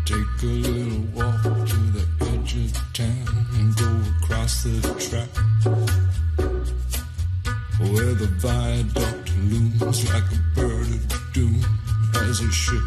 Take a little walk to the edge of town and go across the track. doomed as a ship,